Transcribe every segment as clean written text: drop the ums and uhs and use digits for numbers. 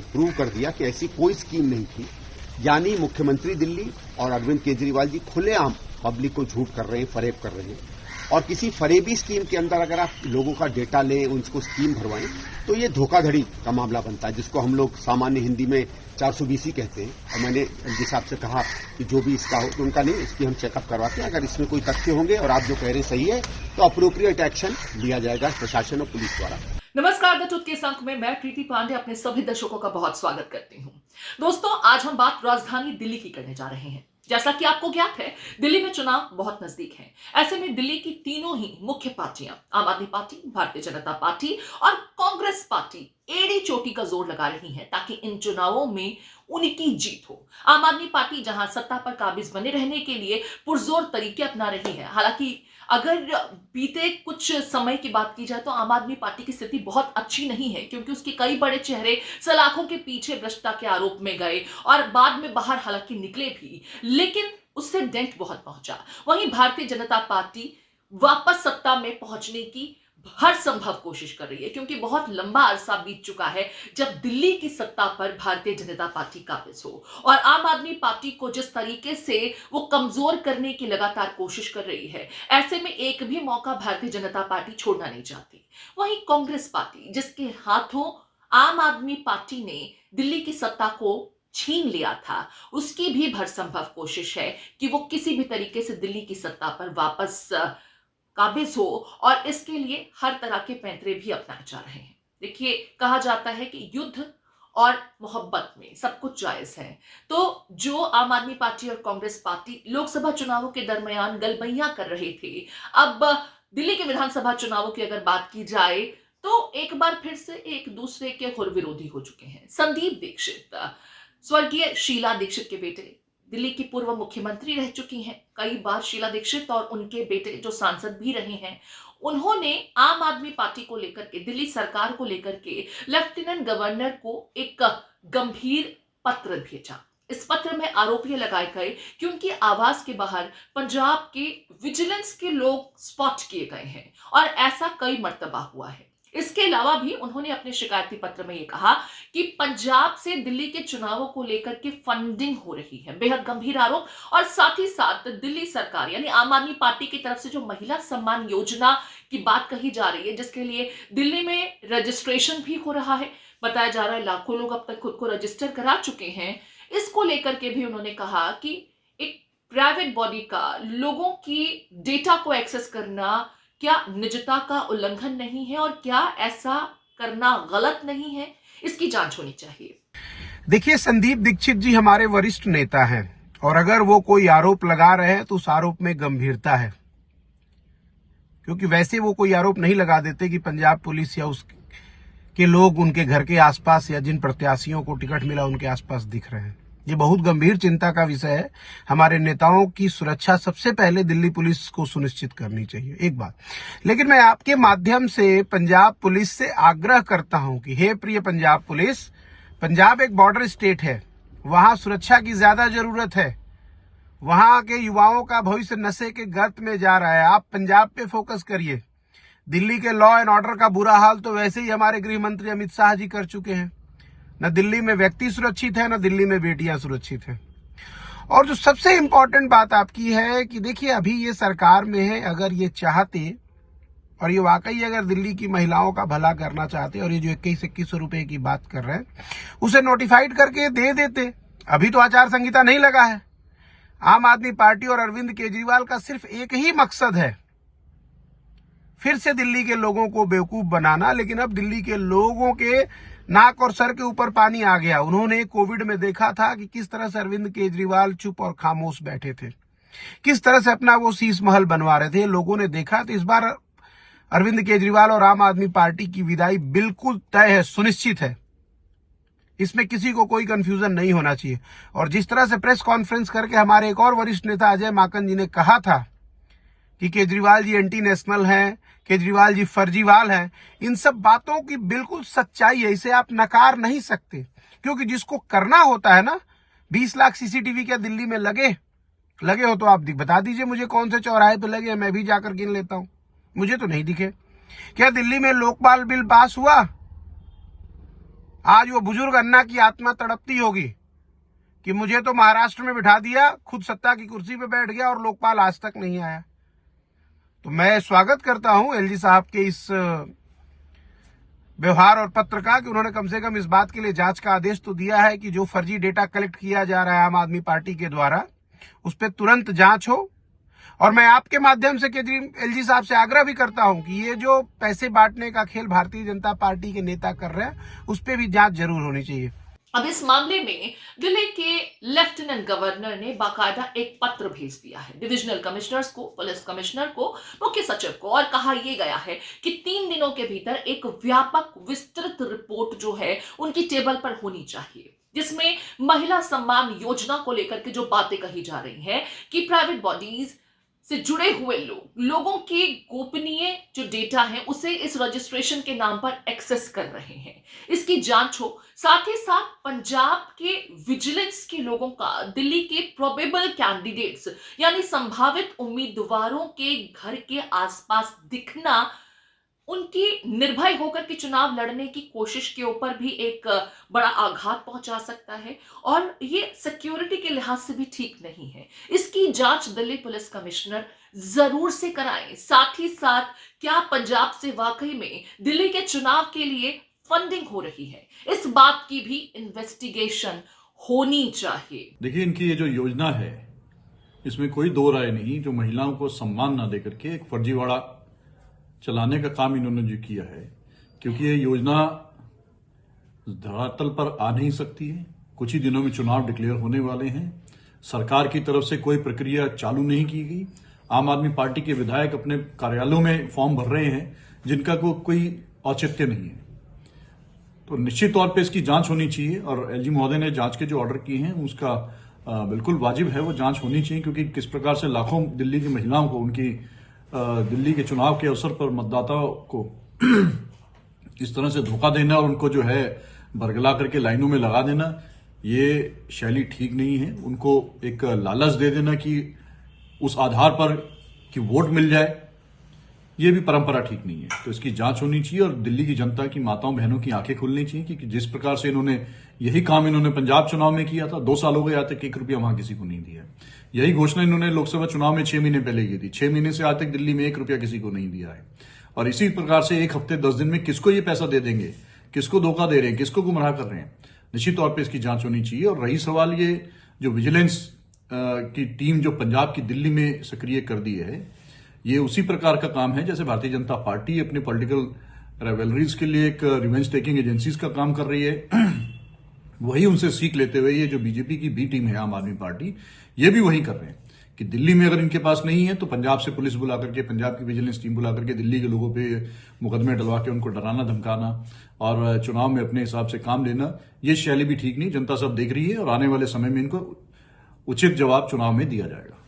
Prove कर दिया कि ऐसी कोई स्कीम नहीं थी। यानी मुख्यमंत्री दिल्ली और अरविंद केजरीवाल जी खुलेआम पब्लिक को झूठ कर रहे हैं, फरेब कर रहे हैं। और किसी फरेबी स्कीम के अंदर अगर आप लोगों का डेटा लें, उनको स्कीम भरवाएं, तो ये धोखाधड़ी का मामला बनता है, जिसको हम लोग सामान्य हिंदी में 420 ही कहते हैं। और मैंने एलजी साहब से कहा कि जो भी इसका हो, तो उनका नहीं, इसकी हम चेकअप करवाते हैं। अगर इसमें कोई तथ्य होंगे और आप जो कह रहे हैं सही है, तो अप्रोप्रिएट एक्शन लिया जाएगा प्रशासन और पुलिस द्वारा। नमस्कार, द ट्रुथ के इस अंक में मैं प्रीति पांडे अपने सभी दर्शकों का बहुत स्वागत करती हूं। दोस्तों, आज हम बात राजधानी दिल्ली की करने जा रहे हैं। जैसा कि आपको ज्ञात है, दिल्ली में चुनाव बहुत नजदीक है। ऐसे में दिल्ली की तीनों ही मुख्य पार्टियां, आम आदमी पार्टी, भारतीय जनता पार्टी और कांग्रेस पार्टी एड़ी चोटी का जोर लगा रही है ताकि इन चुनावों में उनकी जीत हो। आम आदमी पार्टी जहां सत्ता पर काबिज बने रहने के लिए पुरजोर तरीके अपना रही है। हालांकि अगर बीते कुछ समय की बात की जाए तो आम आदमी पार्टी की स्थिति बहुत अच्छी नहीं है, क्योंकि उसके कई बड़े चेहरे सलाखों के पीछे भ्रष्टता के आरोप में गए और बाद में बाहर हालांकि निकले भी, लेकिन उससे डेंट बहुत पहुंचा। वहीं भारतीय जनता पार्टी वापस सत्ता में पहुंचने की हर संभव कोशिश कर रही है, क्योंकि बहुत लंबा अरसा बीत चुका है जब दिल्ली की सत्ता पर भारतीय जनता पार्टी काबिज हो, और आम आदमी पार्टी को जिस तरीके से वो कमजोर करने की लगातार कोशिश कर रही है, ऐसे में एक भी मौका भारतीय जनता पार्टी छोड़ना नहीं चाहती। वहीं कांग्रेस पार्टी, जिसके हाथों आम आदमी पार्टी ने दिल्ली की सत्ता को छीन लिया था, उसकी भी भरसंभव कोशिश है कि वो किसी भी तरीके से दिल्ली की सत्ता पर वापस काबिज हो, और इसके लिए हर तरह के पैंतरे भी अपनाए जा रहे हैं। देखिए, कहा जाता है कि युद्ध और मोहब्बत में सब कुछ जायज है। तो जो आम आदमी पार्टी और कांग्रेस पार्टी लोकसभा चुनावों के दरमियान गलबैयां कर रहे थे, अब दिल्ली के विधानसभा चुनावों की अगर बात की जाए तो एक बार फिर से एक दूसरे के खुर विरोधी हो चुके हैं। संदीप दीक्षित, स्वर्गीय शीला दीक्षित के बेटे, दिल्ली की पूर्व मुख्यमंत्री रह चुकी हैं। कई बार शीला दीक्षित और उनके बेटे जो सांसद भी रहे हैं, उन्होंने आम आदमी पार्टी को लेकर के, दिल्ली सरकार को लेकर के लेफ्टिनेंट गवर्नर को एक गंभीर पत्र भेजा। इस पत्र में आरोप ये लगाए गए कि उनकी आवास के बाहर पंजाब के विजिलेंस के लोग स्पॉट किए गए हैं, और ऐसा कई मर्तबा हुआ है। इसके अलावा भी उन्होंने अपने शिकायती पत्र में यह कहा कि पंजाब से दिल्ली के चुनावों को लेकर के फंडिंग हो रही है। बेहद गंभीर आरोप। और साथ ही साथ दिल्ली सरकार यानी आम आदमी पार्टी की तरफ से जो महिला सम्मान योजना की बात कही जा रही है, जिसके लिए दिल्ली में रजिस्ट्रेशन भी हो रहा है, बताया जा रहा है लाखों लोग अब तक खुद को रजिस्टर करा चुके हैं, इसको लेकर के भी उन्होंने कहा कि एक प्राइवेट बॉडी का लोगों की डेटा को एक्सेस करना क्या निजता का उल्लंघन नहीं है, और क्या ऐसा करना गलत नहीं है, इसकी जांच होनी चाहिए। देखिए, संदीप दीक्षित जी हमारे वरिष्ठ नेता हैं, और अगर वो कोई आरोप लगा रहे हैं तो उस आरोप में गंभीरता है, क्योंकि वैसे वो कोई आरोप नहीं लगा देते कि पंजाब पुलिस या उसके लोग उनके घर के आसपास या जिन प्रत्याशियों को टिकट मिला उनके आसपास दिख रहे हैं। ये बहुत गंभीर चिंता का विषय है। हमारे नेताओं की सुरक्षा सबसे पहले दिल्ली पुलिस को सुनिश्चित करनी चाहिए, एक बात। लेकिन मैं आपके माध्यम से पंजाब पुलिस से आग्रह करता हूं कि हे प्रिय पंजाब पुलिस, पंजाब एक बॉर्डर स्टेट है, वहां सुरक्षा की ज्यादा जरूरत है। वहां के युवाओं का भविष्य नशे के गर्त में जा रहा है। आप पंजाब पे फोकस करिए। दिल्ली के लॉ एंड ऑर्डर का बुरा हाल तो वैसे ही हमारे गृह मंत्री अमित शाह जी कर चुके हैं। न दिल्ली में व्यक्ति सुरक्षित है, न दिल्ली में बेटियां सुरक्षित हैं। और जो सबसे इंपॉर्टेंट बात आपकी है कि देखिए, अभी ये सरकार में है, अगर ये चाहते और ये वाकई अगर दिल्ली की महिलाओं का भला करना चाहते, और ये जो 2100 रुपए की बात कर रहे हैं, उसे नोटिफाइड करके दे देते। अभी तो आचार संहिता नहीं लगा है। आम आदमी पार्टी और अरविंद केजरीवाल का सिर्फ एक ही मकसद है, फिर से दिल्ली के लोगों को बेवकूफ बनाना। लेकिन अब दिल्ली के लोगों के नाक और सर के ऊपर पानी आ गया। उन्होंने कोविड में देखा था कि किस तरह से अरविंद केजरीवाल चुप और खामोश बैठे थे, किस तरह से अपना वो शीश महल बनवा रहे थे। लोगों ने देखा। तो इस बार अरविंद केजरीवाल और आम आदमी पार्टी की विदाई बिल्कुल तय है, सुनिश्चित है। इसमें किसी को कोई कंफ्यूजन नहीं होना चाहिए। और जिस तरह से प्रेस कॉन्फ्रेंस करके हमारे एक और वरिष्ठ नेता अजय माकन जी ने कहा था कि केजरीवाल जी एंटी नेशनल हैं, केजरीवाल जी फर्जीवाल हैं, इन सब बातों की बिल्कुल सच्चाई है। इसे आप नकार नहीं सकते, क्योंकि जिसको करना होता है ना, 20 लाख सीसीटीवी क्या दिल्ली में लगे हो तो आप बता दीजिए मुझे कौन से चौराहे पे लगे, मैं भी जाकर गिन लेता हूं। मुझे तो नहीं दिखे। क्या दिल्ली में लोकपाल बिल पास हुआ? आज वो बुजुर्ग अन्ना की आत्मा तड़पती होगी कि मुझे तो महाराष्ट्र में बिठा दिया, खुद सत्ता की कुर्सी पे बैठ गया और लोकपाल आज तक नहीं आया। तो मैं स्वागत करता हूं एलजी साहब के इस व्यवहार और पत्र का कि उन्होंने कम से कम इस बात के लिए जांच का आदेश तो दिया है कि जो फर्जी डेटा कलेक्ट किया जा रहा है आम आदमी पार्टी के द्वारा, उस पर तुरंत जांच हो। और मैं आपके माध्यम से एलजी साहब से आग्रह भी करता हूं कि ये जो पैसे बांटने का खेल भारतीय जनता पार्टी के नेता कर रहे हैं, उस पर भी जांच जरूर होनी चाहिए। अब इस मामले में दिल्ली के लेफ्टिनेंट गवर्नर ने बाकायदा एक पत्र भेज दिया है डिविजनल कमिश्नर्स को, पुलिस कमिश्नर को, मुख्य सचिव को, और कहा यह गया है कि 3 दिनों के भीतर एक व्यापक विस्तृत रिपोर्ट जो है उनकी टेबल पर होनी चाहिए, जिसमें महिला सम्मान योजना को लेकर के जो बातें कही जा रही हैं कि प्राइवेट बॉडीज से जुड़े हुए लोगों के गोपनीय जो डेटा है उसे इस रजिस्ट्रेशन के नाम पर एक्सेस कर रहे हैं, इसकी जांच हो। साथ ही साथ पंजाब के विजिलेंस के लोगों का दिल्ली के प्रोबेबल कैंडिडेट्स यानी संभावित उम्मीदवारों के घर के आसपास दिखना उनकी निर्भय होकर के चुनाव लड़ने की कोशिश के ऊपर भी एक बड़ा आघात पहुंचा सकता है, और ये सिक्योरिटी के लिहाज से भी ठीक नहीं है। इसकी जांच दिल्ली पुलिस कमिश्नर जरूर से कराएं। साथ ही साथ क्या पंजाब से वाकई में दिल्ली के चुनाव के लिए फंडिंग हो रही है, इस बात की भी इन्वेस्टिगेशन होनी चाहिए। देखिए, इनकी ये जो योजना है इसमें कोई दो राय नहीं, जो महिलाओं को सम्मान ना देकर के एक फर्जीवाड़ा चलाने का काम इन्होंने जो किया है, क्योंकि ये योजना धरातल पर आ नहीं सकती है। कुछ ही दिनों में चुनाव डिक्लेयर होने वाले हैं, सरकार की तरफ से कोई प्रक्रिया चालू नहीं की गई, आम आदमी पार्टी के विधायक अपने कार्यालयों में फॉर्म भर रहे हैं जिनका कोई औचित्य नहीं है। तो निश्चित तौर पे इसकी जांच होनी चाहिए, और एलजी महोदय ने जांच के जो ऑर्डर किए हैं उसका बिल्कुल वाजिब है, वो जांच होनी चाहिए। क्योंकि किस प्रकार से लाखों दिल्ली की महिलाओं को उनकी दिल्ली के चुनाव के अवसर पर मतदाताओं को इस तरह से धोखा देना और उनको जो है बरगला करके लाइनों में लगा देना, ये शैली ठीक नहीं है। उनको एक लालच दे देना कि उस आधार पर कि वोट मिल जाए, ये भी परंपरा ठीक नहीं है। तो इसकी जांच होनी चाहिए और दिल्ली की जनता की माताओं बहनों की आंखें खुलनी चाहिए कि जिस प्रकार से यही काम इन्होंने पंजाब चुनाव में किया था, 2 साल हो गए आज तक 1 रुपया वहां किसी को नहीं दिया। यही घोषणा इन्होंने लोकसभा चुनाव में 6 महीने पहले की थी। 6 महीने से आज तक दिल्ली में 1 रुपया किसी को नहीं दिया है। और इसी प्रकार से 1 हफ्ते 10 दिन में किसको ये पैसा दे देंगे, किसको धोखा दे रहे हैं, किसको गुमराह कर रहे हैं, निश्चित तौर पर इसकी जांच होनी चाहिए। और रही सवाल ये जो विजिलेंस की टीम जो पंजाब की दिल्ली में सक्रिय कर दी है, ये उसी प्रकार का काम है जैसे भारतीय जनता पार्टी अपने पॉलिटिकल रेवेलरीज के लिए एक रिवेंज टेकिंग एजेंसीज का काम कर रही है। वही उनसे सीख लेते हुए ये जो बीजेपी की बी टीम है आम आदमी पार्टी, ये भी वही कर रहे हैं कि दिल्ली में अगर इनके पास नहीं है तो पंजाब से पुलिस बुला करके, पंजाब की विजिलेंस टीम बुला करके दिल्ली के लोगों पे मुकदमे डलवा के उनको डराना धमकाना और चुनाव में अपने हिसाब से काम लेना, ये शैली भी ठीक नहीं। जनता सब देख रही है और आने वाले समय में इनको उचित जवाब चुनाव में दिया जाएगा।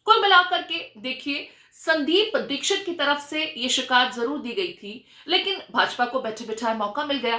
कुल मिलाकर के देखिए, संदीप दीक्षित की तरफ से यह शिकायत जरूर दी गई थी, लेकिन भाजपा को बैठे बिठाए मौका मिल गया।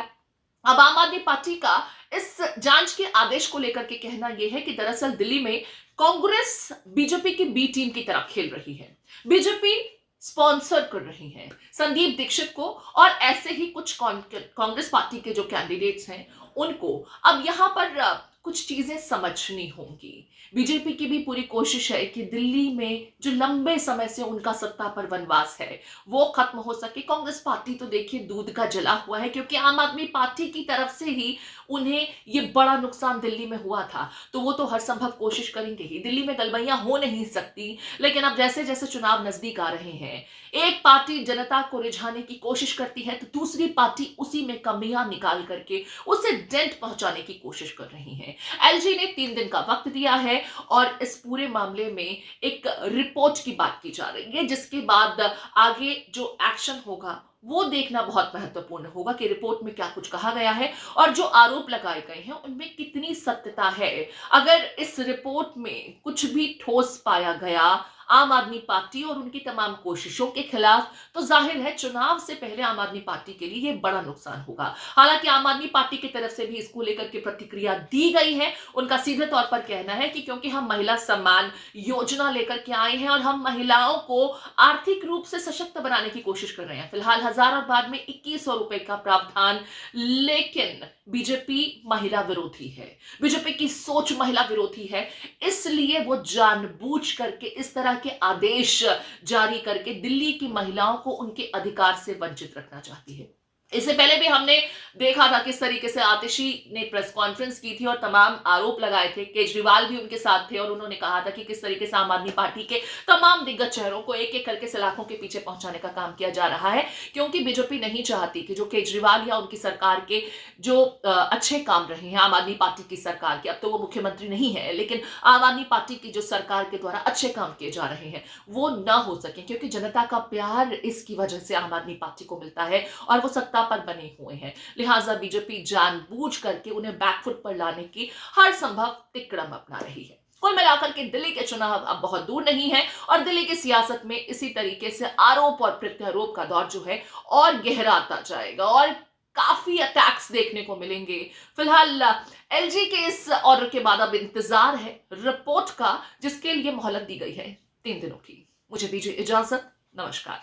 अब आम आदमी पार्टी का इस जांच के आदेश को लेकर के कहना यह है कि दरअसल दिल्ली में कांग्रेस बीजेपी की बी टीम की तरह खेल रही है, बीजेपी स्पॉन्सर कर रही है संदीप दीक्षित को, और ऐसे ही कुछ कांग्रेस पार्टी के जो कैंडिडेट्स हैं उनको अब यहां पर कुछ चीजें समझनी होंगी। बीजेपी की भी पूरी कोशिश है कि दिल्ली में जो लंबे समय से उनका सत्ता पर वनवास है वो खत्म हो सके। कांग्रेस पार्टी तो देखिए दूध का जला हुआ है, क्योंकि आम आदमी पार्टी की तरफ से ही उन्हें ये बड़ा नुकसान दिल्ली में हुआ था, तो वो तो हर संभव कोशिश करेंगे ही। दिल्ली में गलबैयां हो नहीं सकती, लेकिन अब जैसे जैसे चुनाव नजदीक आ रहे हैं, एक पार्टी जनता को रिझाने की कोशिश करती है तो दूसरी पार्टी उसी में कमियां निकाल करके उसे डेंट पहुंचाने की कोशिश कर रही है। एलजी ने 3 दिन का वक्त दिया है और इस पूरे मामले में एक रिपोर्ट की बात की जा रही है, जिसके बाद आगे जो एक्शन होगा वो देखना बहुत महत्वपूर्ण होगा कि रिपोर्ट में क्या कुछ कहा गया है और जो आरोप लगाए गए हैं उनमें कितनी सत्यता है। अगर इस रिपोर्ट में कुछ भी ठोस पाया गया, आम आदमी पार्टी और उनकी तमाम कोशिशों के खिलाफ, तो जाहिर है चुनाव से पहले आम आदमी पार्टी के लिए यह बड़ा नुकसान होगा। हालांकि आम आदमी पार्टी की तरफ से भी इसको लेकर के प्रतिक्रिया दी गई है। उनका सीधे तौर पर कहना है कि क्योंकि हम महिला सम्मान योजना लेकर के आए हैं और हम महिलाओं को आर्थिक रूप से सशक्त बनाने की कोशिश कर रहे हैं। फिलहाल 1000 और बाद में 2100 रुपए का प्रावधान, लेकिन बीजेपी महिला विरोधी है, बीजेपी की सोच महिला विरोधी है, इसलिए वो जानबूझ करके इस तरह के आदेश जारी करके दिल्ली की महिलाओं को उनके अधिकार से वंचित रखना चाहती है। इससे पहले भी हमने देखा था किस तरीके से आतिशी ने प्रेस कॉन्फ्रेंस की थी और तमाम आरोप लगाए थे। केजरीवाल भी उनके साथ थे और उन्होंने कहा था कि किस तरीके से आम आदमी पार्टी के तमाम दिग्गज चेहरों को एक एक करके सलाखों के पीछे पहुंचाने का काम किया जा रहा है, क्योंकि बीजेपी नहीं चाहती कि जो केजरीवाल या उनकी सरकार के जो अच्छे काम रहे हैं, आम आदमी पार्टी की सरकार के, अब तो वो मुख्यमंत्री नहीं है, लेकिन आम आदमी पार्टी की जो सरकार के द्वारा अच्छे काम किए जा रहे हैं वो न हो सके, क्योंकि जनता का प्यार इसकी वजह से आम आदमी पार्टी को मिलता है और वो सत्ता पर बने हुए हैं। लिहाजा बीजेपी जानबूझ करके उन्हें बैकफुट पर लाने की हर संभव तिकड़म अपना रही है। कुल मिलाकर के दिल्ली के चुनाव अब बहुत दूर नहीं है और दिल्ली की सियासत में इसी तरीके से आरोप और प्रत्यारोप का दौर जो है और गहराता जाएगा और काफी अटैक्स देखने को मिलेंगे। फिलहाल एलजी के इस ऑर्डर के बाद अब इंतजार है रिपोर्ट का, जिसके लिए मोहलत दी गई है 3 दिनों की। मुझे दीजिए इजाजत, नमस्कार।